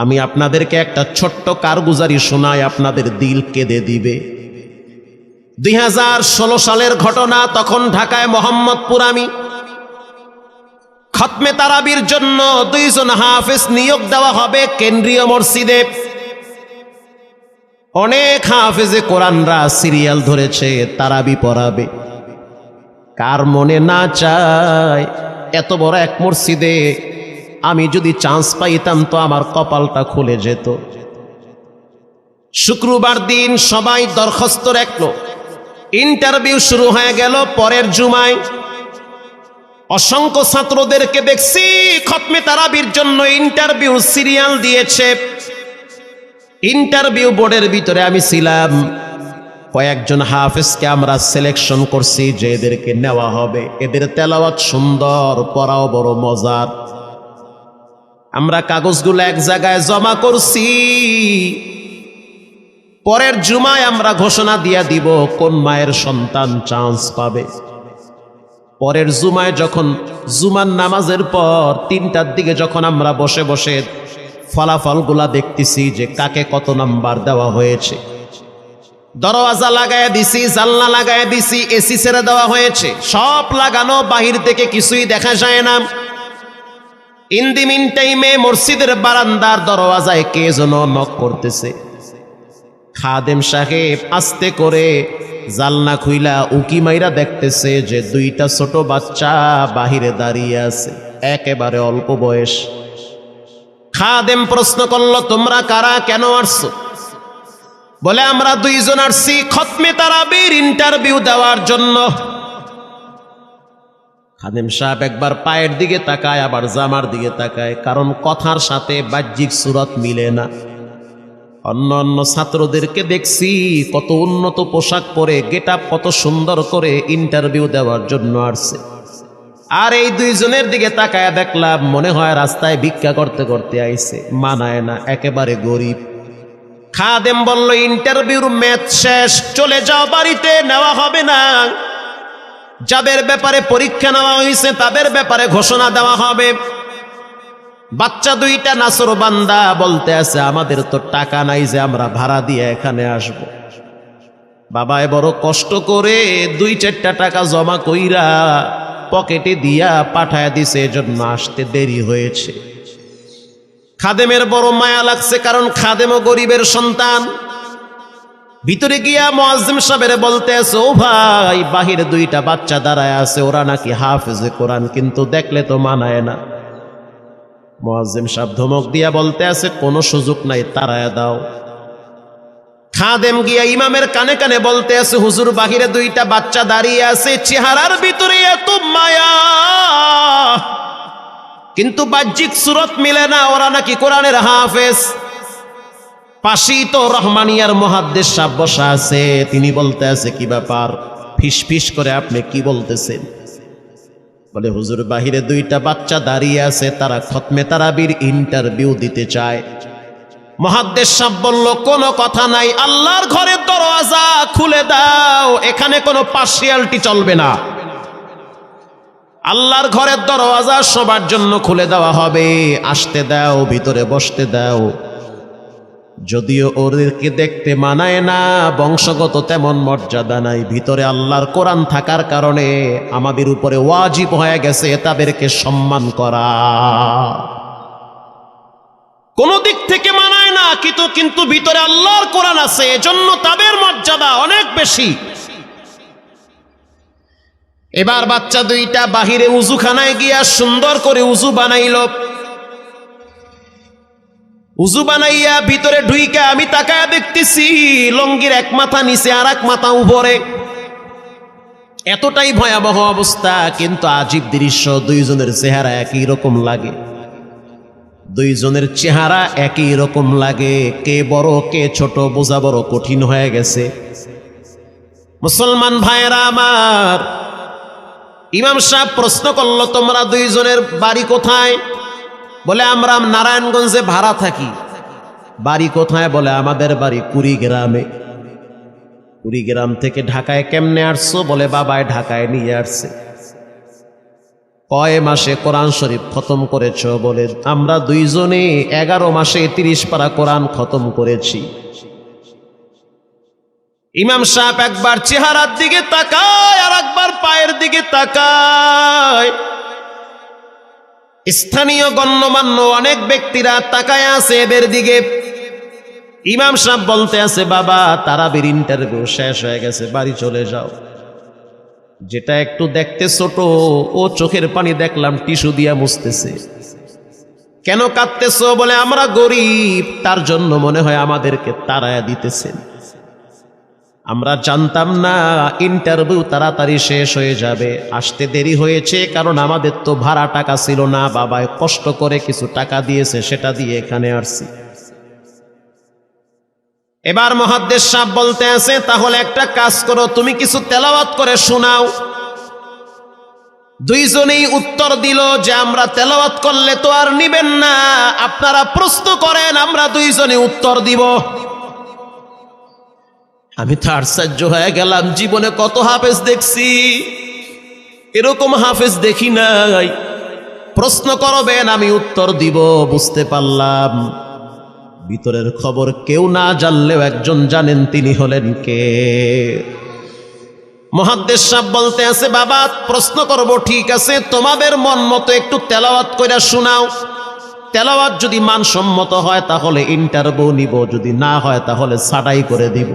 আমি আপনাদেরকে একটা ছোট্ট কারগুজারি শোনাই, আপনাদের দিল কেঁদে দিবে। 2016 সালের ঘটনা। তখন ঢাকায় মোহাম্মদপুর আমি খতমে তারাবির জন্য 2 জন হাফেজ নিয়োগ দেওয়া হবে কেন্দ্রীয় মসজিদে। অনেক হাফেজে কোরআনরা সিরিয়াল ধরেছে, তারাবি পড়াবে। কার মনে না চায় এত বড় এক মসজিদে আমি যদি চান্স পাইতাম তো আমার কপালটা খুলে যেত। শুক্রবার দিন সবাই দরখাস্ত রাখলো, ইন্টারভিউ শুরু হয়ে গেল। পরের জুমায় অসংখ্য ছাত্রদেরকে দেখছি খতমে তারাবির জন্য ইন্টারভিউ সিরিয়াল দিয়েছে। ইন্টারভিউ বোর্ডের ভিতরে আমি ছিলাম। কয়েকজন হাফেজকে আমরা সিলেকশন করছি যে এদেরকে নেওয়া হবে। এদের তেলাওয়াত সুন্দর, পড়াও বড় মজার। আমরা কাগজগুলো এক জায়গায় জমা করছি। পরের জুমায় আমরা ঘোষণা দিয়ে দিব কোন মায়ের সন্তান চান্স পাবে। পরের জুমায় যখন জুমার নামাজের পর 3টার দিকে যখন আমরা বসে বসে ফলাফলগুলা দেখতেছি যে কাকে কত নাম্বার দেওয়া হয়েছে, দরওয়াজা লাগায় দিছি, জানলা লাগায় দিছি, এসি ছেড়ে দেওয়া হয়েছে, সব লাগানো, বাহির থেকে কিছুই দেখা যায় না। ইন দি মিন টাইমে মসজিদের বারান্দার দরওয়াজায় কে যেন নক করতেছে। খাদেম সাহেব আস্তে করে জালনা খুইলা উকি মাইরা দেখতেছে যে 2টা ছোট বাচ্চা বাহিরে দাঁড়িয়ে আছে, একেবারে অল্প বয়স। খাদেম প্রশ্ন করলো, তোমরা কারা, কেন আসছো? বলে, আমরা 2 জন আসছি খতমে তারাবির ইন্টারভিউ দেওয়ার জন্য। খাদেম সাহেব একবার পায়ের দিকে তাকায়, আবার জামার দিকে তাকায়, কারণ কথার সাথে বাহ্যিক সুরত মিলে না। অন্য অন্য ছাত্রদেরকে দেখছি কত উন্নত পোশাক পরে, গেট আপ কত সুন্দর করে ইন্টারভিউ দেওয়ার জন্য আসছে। আর এই 2 জনের দিকে তাকায় দেখলাম মনে হয় রাস্তায় ভিক্ষা করতে করতে আইছে, মানায় না, একেবারে গরিব। খাদেম বলল, ইন্টারভিউর ম্যাচ শেষ, চলে যাও বাড়িতে, নেওয়া হবে না। যাদের ব্যাপারে পরীক্ষা নেওয়া হয়েছে তাদের ব্যাপারে ঘোষণা দেওয়া হবে। বাচ্চা 2টা নাসরবান্দা বলতে আছে, আমাদের তো টাকা নাই যে আমরা ভাড়া দিয়ে এখানে আসব। বাবায় বড় কষ্ট করে 2-4টা টাকা জমা কইরা পকেটে দিয়া পাঠায় দিছে, এজন্য আসতে দেরি হয়েছে। খাদেমের বড় মায়া লাগছে, কারণ খাদেমও গরিবের সন্তান। ভিতরে গিয়া মুয়াজ্জিম সাহেবের বলতে আছে, ও ভাই, বাহিরে 2টা বাচ্চা দাঁড়ায় আছে, ওরা নাকি হাফেজে কোরআন, কিন্তু দেখলে তো মানায় না। মুয়াজ্জিম সাহেব ধমক দিয়া বলতে আছে, কোনো সুযোগ নাই, তাড়ায় দাও। খাদেম গিয়া ইমামের কানে কানে বলতে আছে, হুজুর, বাহিরে 2টা বাচ্চা দাঁড়িয়ে আছে, চেহারার ভিতরে এত মায়া, কিন্তু বাহ্যিক সুরত মিলে না, ওরা নাকি কোরআনের হাফেজ। পাশেই তো রহমানিয়ার মুহাদ্দিস সাহেব বসা আছে, তিনি বলতে আছে, কি ব্যাপার, ফিস ফিস করে আপনি কি বলতেছেন? বলে, হুজুর, বাহিরে 2টা বাচ্চা দাঁড়িয়ে আছে, তারা খতমে তারাবির ইন্টারভিউ দিতে চায়। মুহাদ্দিস সাহেব বলল, কোনো কথা নাই, আল্লাহর ঘরের দরওয়াজা খুলে দাও, এখানে কোনো পার্সিয়ালিটি চলবে না। আল্লাহর ঘরের দরওয়াজা সবার জন্য খুলে দেওয়া হবে, আসতে দাও, ভিতরে বসতে দাও। যদিও ওদেরকে দেখতে মানায় না, বংশগত তেমন মর্যাদা নাই, ভিতরে আল্লাহর কোরআন থাকার কারণে আমাদের উপরে ওয়াজিব হয়ে গেছে তাদেরকে সম্মান করা। কোন দিক থেকে মানায় না, কিন্তু ভিতরে আল্লাহর কোরআন আছে, এজন্য তাদের মর্যাদা অনেক বেশি। এবার বাচ্চা 2টা বাহিরে উজুখানায় গিয়া সুন্দর করে উজু বানাইল। উজু বানাইয়া ভিতরে ঢুইকা আমি তাকায়া দেখতেছি লঙ্গির এক মাথা নিচে আর এক মাথা উপরে, এতটাই ভয়াবহ অবস্থা। কিন্তু আজীব দৃশ্য, 2 জনের চেহারা একই রকম লাগে। 2 জনের চেহারা একই রকম লাগে, কে বড় কে ছোট বোঝা বড় কঠিন হয়ে গেছে। মুসলমান ভাইয়েরা আমার, ইমাম সাহেব প্রশ্ন করলো, তোমরা 2 জনের বাড়ি কোথায়? বলে, আমরা নারায়ণগঞ্জে ভাড়া থাকি। বাড়ি কোথায়? বলে, আমাদের বাড়ি কুড়িগ্রামে। কুড়িগ্রাম থেকে ঢাকায় কেমনে আসছো? বলে, বাবায় ঢাকায় নিয়ে আসছে। কয় মাসে কোরআন শরীফ খতম করেছ? বলে আমরা দুইজনে 11 মাসে 30 পারা কোরআন খতম করেছি। ইমাম সাহেব একবার চেহারার দিকে তাকায় আর একবার পায়ের দিকে তাকায়। স্থানীয় গণ্যমান্য অনেক ব্যক্তিরা তাকায় আছে এদের দিকে। ইমাম সাহেব বলতে আছে, বাবা তারাবির ইন্টারভিউ শেষ হয়ে গেছে, বাড়ি চলে যাও। যেটা একটু দেখতে ছোট, ও চোখের পানি দেখলাম টিস্যু দিয়া মুছতেছে। কেন কাঁদতেছ? বলে আমরা গরিব, তার জন্য মনে হয় আমাদেরকে তাড়ায়া দিতেছেন। আমরা জানতাম না ইন্টারভিউ তাড়াতাড়ি শেষ হয়ে যাবে, আসতে দেরি হয়েছে কারণ আমাদের তো ভাড়া টাকা ছিল না, বাবায় কষ্ট করে কিছু টাকা দিয়েছে, সেটা দিয়ে এখানে আসছি। এবার মুহাদ্দিস সাহেব বলতে আছে, তাহলে একটা কাজ করো, তুমি কিছু তেলাওয়াত করে শোনাও। দুইজনেই উত্তর দিল যে আমরা তেলাওয়াত করলে তো আর নিবেন না, আপনারা প্রশ্ন করেন, আমরা দুইজনে উত্তর দিব। আমি তো আশ্চর্য হয়ে গেলাম, জীবনে কত হাফেজ দেখছি, এরকম হাফেজ দেখি নাই। প্রশ্ন করবেন, আমি উত্তর দিব। বুঝতে পারলাম ভিতরের খবর কেউ না জানলেও একজন জানেন, তিনি হলেন কে? মুহাদ্দিস সাহেব বলতে আছে, বাবা প্রশ্ন করব, ঠিক আছে, তোমাদের মন মতো একটু তেলাওয়াত কইরা শোনাও। তেলাওয়াত যদি মানসম্মত হয় তাহলে ইন্টারভিউ নিব, যদি না হয় তাহলে ছাঁটাই করে দিব।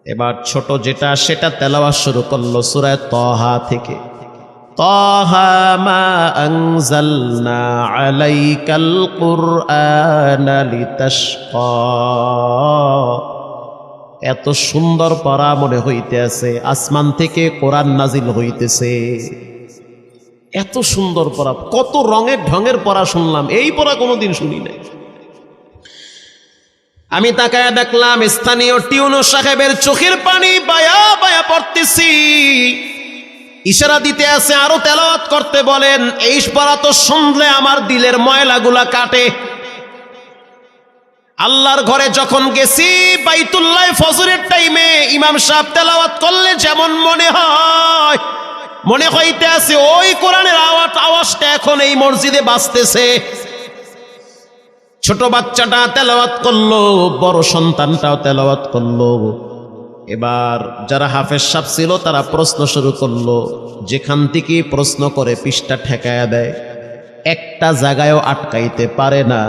এবার ছোট যেটা সেটা তেলাওয়াত শুরু করলো সূরা তাহা থেকে। তাহা মা আনজালনা আলাইকাল কুরআনা লিতাশকা। এত সুন্দর পড়া মনে হইতে আছে, আসমান থেকে কোরআন নাজিল হইতেছে। এত সুন্দর পড়া, কত রঙের ঢঙের পড়া শুনলাম, এই পড়া কোনোদিন শুনি নাই। আমি তাকায় দেখলাম স্থানীয় টিউনো সাহেবের চোখের পানি বায়া বায়া পড়তেছি। ইশারা দিতে আছে আরো তেলাওয়াত করতে বলেন। এই পড়া তো শুনলে আমার দিলের ময়লাগুলা কাটে। আল্লাহর ঘরে যখন গেছি বাইতুল্লাহ ফজরের টাইমে ইমাম সাহেব তেলাওয়াত করলে যেমন মনে হয়, মনে হইতে আছে ওই কোরআনের আওয়াজটা এখন এই মসজিদে বাজতেছে। ছোট বাচ্চাটা তেলাওয়াত করলো, বড় সন্তানটাও তেলাওয়াত করলো। এবার যারা হাফেজ সাহেব ছিল তারা প্রশ্ন শুরু করলো। যেখান থেকে প্রশ্ন করে পৃষ্ঠা ঠেকায়া দেয়, একটা জায়গায়ও আটকাইতে পারে না।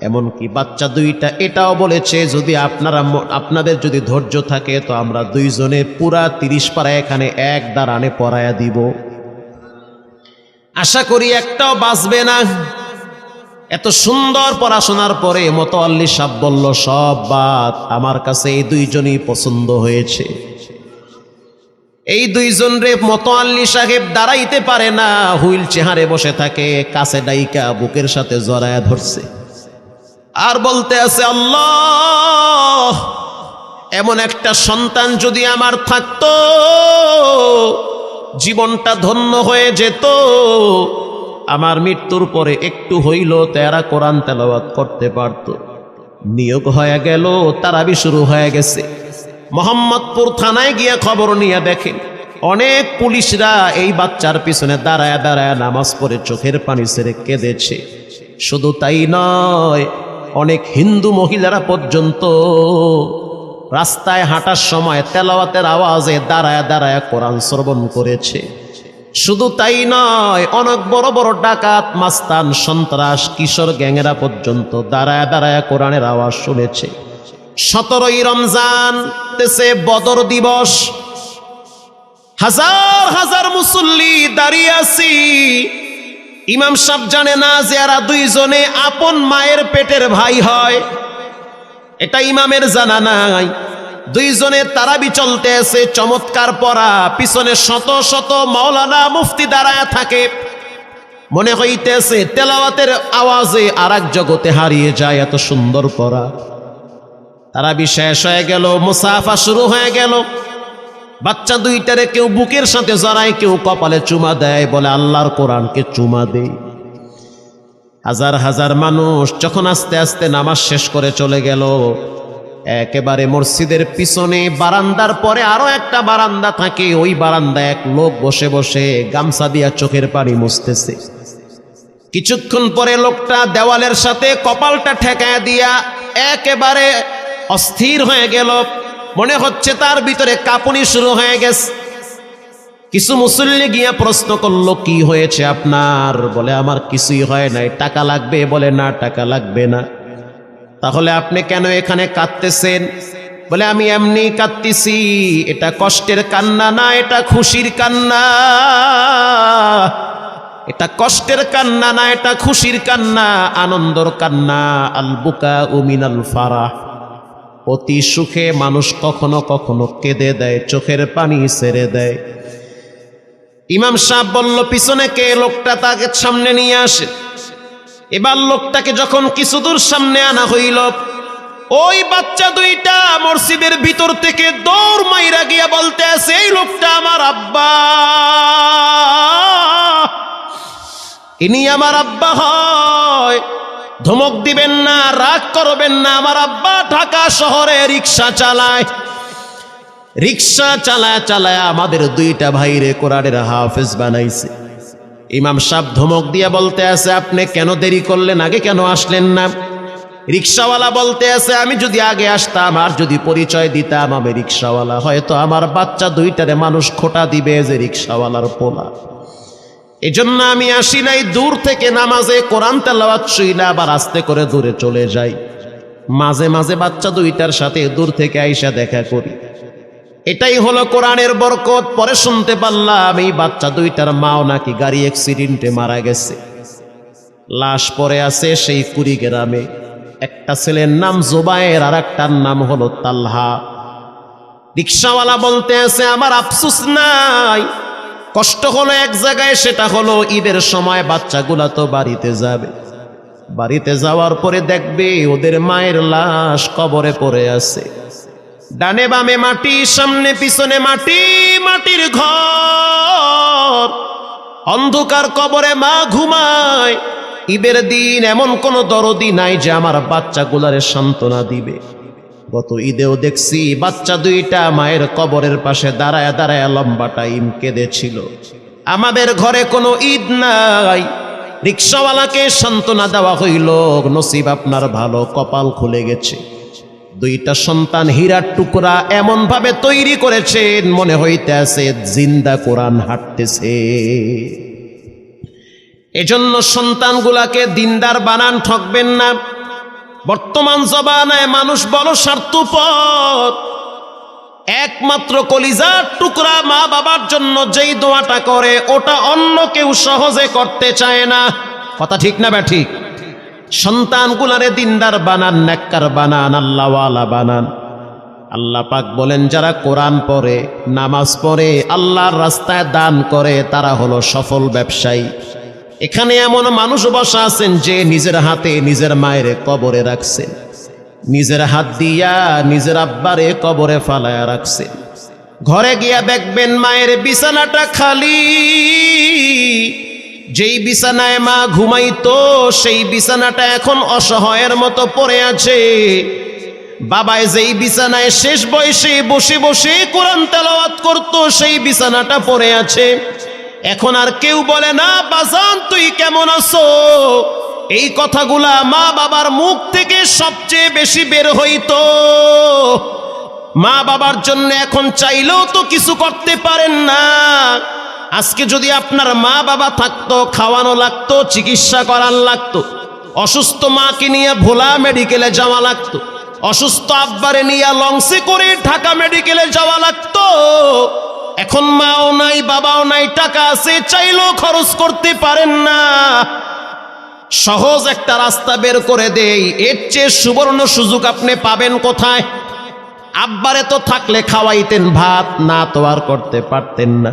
এমনকি বাচ্চা দুইটা এটাও বলেছে, যদি আপনাদের যদি ধৈর্য থাকে তো আমরা দুইজনে পুরা 30 পারা এখানে এক দাঁড়ানে পড়ায়া দিব। আশা করি একটাও বাঁচবে না। এত সুন্দর পড়াশোনার পরে মোতাওয়াল্লি সাহেব বলল, সব বাদ, আমার কাছে এই দুইজনই পছন্দ হয়েছে। এই দুইজন রে মোতাওয়াল্লি সাহেব দাঁড়াইতে পারে না, হুইল চেয়ারে বসে থাকে, কাছে ডাইকা বুকের সাথে জড়ায়া ধরছে আর বলতে আছে, আল্লাহ এমন একটা সন্তান যদি আমার থাকতো জীবনটা ধন্য হয়ে যেত। আমার মৃত্যুর পরে একটু হইল তেরা কোরআন তেলাওয়াত করতে পারত। নিয়োগ হয়ে গেল, তারাবি শুরু হয়ে গেছে। মোহাম্মদপুর থানায় গিয়ে খবর নিয়ে দেখেন অনেক পুলিশরা এই বাচ্চার পিছনে দাঁড়ায় দাঁড়ায় নামাজ পড়ে চোখের পানি ছেড়ে কেঁদেছে। শুধু তাই নয়, অনেক হিন্দু মহিলারা পর্যন্ত রাস্তায় হাঁটার সময় তেলাওয়াতের আওয়াজে দাঁড়ায় দাঁড়ায় কোরআন শ্রবণ করেছে। শুধু তাই নয়, অনেক বড় বড় ডাকাত, মাস্তান, সন্ত্রাস, কিশোর গ্যাংরা পর্যন্ত দাঁড়ায় দাঁড়ায় কোরআনের আওয়াজ শুনেছে। 17ই রমজান দেশে বদর দিবস, হাজার হাজার মুসল্লি দাঁড়িয়ে আছি। ইমাম সাহেব জানে না যে এরা দুইজনে আপন মায়ের পেটের ভাই হয়, এটা ইমামের জানা নাই। দুইজনে তারাবি চলতে আছে, চমৎকার পড়া, পিছনে শত শত মাওলানা মুফতি দাঁড়ায় থাকে। মনে হইতেছে তেলাওয়াতের আওয়াজে আর এক জগতে হারিয়ে যায়, এত সুন্দর পড়া। তারাবি শেষ হয়ে গেল, মুসাফা শুরু হয়ে গেল। বাচ্চা দুইটারে কেউ বুকের সাথে জড়ায়, কেউ কপালে চুমা দেয়, বলে আল্লাহর কোরআনকে চুমা দেই। হাজার হাজার মানুষ যখন আস্তে আস্তে নামাজ শেষ করে চলে গেল, একেবারে মসজিদের পিছনে বারান্দার পরে আরো একটা বারান্দা থাকে, ওই বারান্দায় এক লোক বসে বসে গামছা দিয়া চোখের পানি মুছতেছে। কিছুক্ষণ পরে লোকটা দেওয়ালের সাথে কপালটা ঠেকায় দিয়া একেবারে অস্থির হয়ে গেল, মনে হচ্ছে তার ভিতরে কাঁপুনি শুরু হয়ে গেছে। কিছু মুসল্লি গিয়া প্রশ্ন করলো, কি হয়েছে আপনার? বলে আমার কিছুই হয় নাই। টাকা লাগবে? বলে না, টাকা লাগবে না। তাহলে আপনি কেন এখানে কাঁদতেছেন? বলে আমি এমনি কাঁদতেছি, এটা কষ্টের কান্না না, এটা খুশির কান্না। এটা কষ্টের কান্না না, এটা খুশির কান্না, আনন্দর কান্না। আল বুকা মিনাল ফারাহ, অতি সুখে মানুষ কখনো কখনো কেঁদে দেয়, চোখের পানি ছেড়ে দেয়। ইমাম সাহেব বলল, পিছনে কে? লোকটা তাকে সামনে নিয়ে আসে। এবার লোকটাকে যখন কিছু দূর সামনে আনা হইল, ওই বাচ্চা দুইটা মসজিদের ভিতর থেকে দৌড় মাইরা গিয়া বলতে আছে, এই লোকটা আমার আব্বা, ইনি আমার আব্বা হয়। ধমক দিবেন না, রাগ করবেন না। আমার আব্বা ঢাকা শহরে রিক্সা চালায়, রিক্সা চালায় চালায় আমাদের দুইটা ভাইরে কোরআনের হাফেজ বানাইছে। ইমাম সাহেব ধমক দিয়া বলতে আছে, আপনি কেন দেরি করলেন? আগে কেন আসলেন না? রিক্সাওয়ালা বলতে আছে, আমি যদি আগে আসতাম আর যদি পরিচয় দিতাম আমি রিক্সাওয়ালা, হয়তো আমার বাচ্চা দুইটারে মানুষ খোটা দিবে যে রিক্সাওয়ালার পোলা। এজন্য আমি আসি নাই। দূর থেকে নামাজে কোরআন তেলাওয়াত শুইলা আবার আস্তে করে দূরে চলে যাই। মাঝে মাঝে বাচ্চা দুইটার সাথে দূর থেকে আইসা দেখা করি। এটাই হলো কোরআনের বরকত। পরে শুনতে পারলাম এই বাচ্চা দুইটার মাও নাকি গাড়ি অ্যাক্সিডেন্টে মারা গেছে। লাশ পড়ে আছে সেই কুড়িগ্রামে। একটা ছেলের নাম জোবায়ের আর একটার নাম হলো তালহা। রিক্সাওয়ালা বলতে আছে, আমার আফসোস নাই, কষ্ট হলো এক জায়গায়, সেটা হলো ঈদের সময় বাচ্চাগুলা তো বাড়িতে যাবে, বাড়িতে যাওয়ার পরে দেখবে ওদের মায়ের লাশ কবরে পড়ে আছে। ডানে বামে মাটি, সামনে পিছনে মাটি, মাটির ঘর, অন্ধকার কবরে মা ঘুমায়। ঈদের দিন এমন কোন দরদি নাই যে আমার বাচ্চাগুলারে সান্ত্বনা দিবে। গত ঈদেও দেখছি বাচ্চা দুইটা মায়ের কবরের পাশে দাঁড়ায় দাঁড়ায় লম্বা টাইম কেঁদেছিল। আমাদের ঘরে কোনো ঈদ নাই। রিক্সাওয়ালাকে সান্ত্বনা দেওয়া হইল, নসিব আপনার ভালো, কপাল খুলে গেছে। দুইটা সন্তান হীরার টুকরা এমন ভাবে তৈরি করেছেন, মনে হইতে আছে জিন্দা কোরআন হাঁটতেছে। এজন্য সন্তানগুলাকে দিনদার বানান, ঠকবেন না। বর্তমান জমানায় মানুষ বড় স্বার্থপর। একমাত্র কলিজার টুকরা মা বাবার জন্য যেই দোয়াটা করে ওটা অন্য কেউ সহজে করতে চায় না। কথা ঠিক না ব্যাঠিক? সন্তানগুলারে দিনদার বানান, নেককার বানান, আল্লাহওয়ালা বানান। আল্লাহ পাক বলেন, যারা কোরআন পড়ে, নামাজ পড়ে, আল্লাহর রাস্তায় দান করে, তারা হলো সফল ব্যবসায়ী। এখানে এমন মানুষ বসা আছেন যে নিজের হাতে নিজের মায়ের কবরে রাখছেন, নিজের হাত দিয়া নিজের আব্বারে কবরে ফালায়া রাখছেন। ঘরে গিয়া দেখবেন মায়ের বিছানাটা খালি। যেই বিছানায় মা ঘুমাইতো সেই বিছানাটা এখন অসহায়ের মতো পড়ে আছে। বাবায় যেই বিছানায় শেষ বয়সে বসে বসে কোরআন তেলাওয়াত করত সেই বিছানাটা পড়ে আছে। এখন আর কেউ বলে না, বাজান তুই কেমন আছো? এই কথাগুলা মা বাবার মুখ থেকে সবচেয়ে বেশি বের হইতো। মা বাবার জন্য এখন চাইলেও তো কিছু করতে পারেন না। আজকে যদি আপনার মা বাবা থাকতো, খাওয়ানো লাগতো, চিকিৎসা করার লাগতো, অসুস্থ মাকে নিয়ে ভোলা মেডিকেলে যাওয়া লাগতো, অসুস্থ আব্বারে নিয়ে লঞ্চে করে ঢাকা মেডিকেলে যাওয়া লাগতো। এখন মাও নাই, বাবাও নাই, টাকা আছে, চাইলেও খরচ করতে পারেন না। সহজ একটা রাস্তা বের করে দেই, এর চেয়ে সুবর্ণ সুযোগ আপনি পাবেন কোথায়? আব্বারে তো থাকলে খাওয়াইতেন ভাত, না তো আর করতে পারতেন না।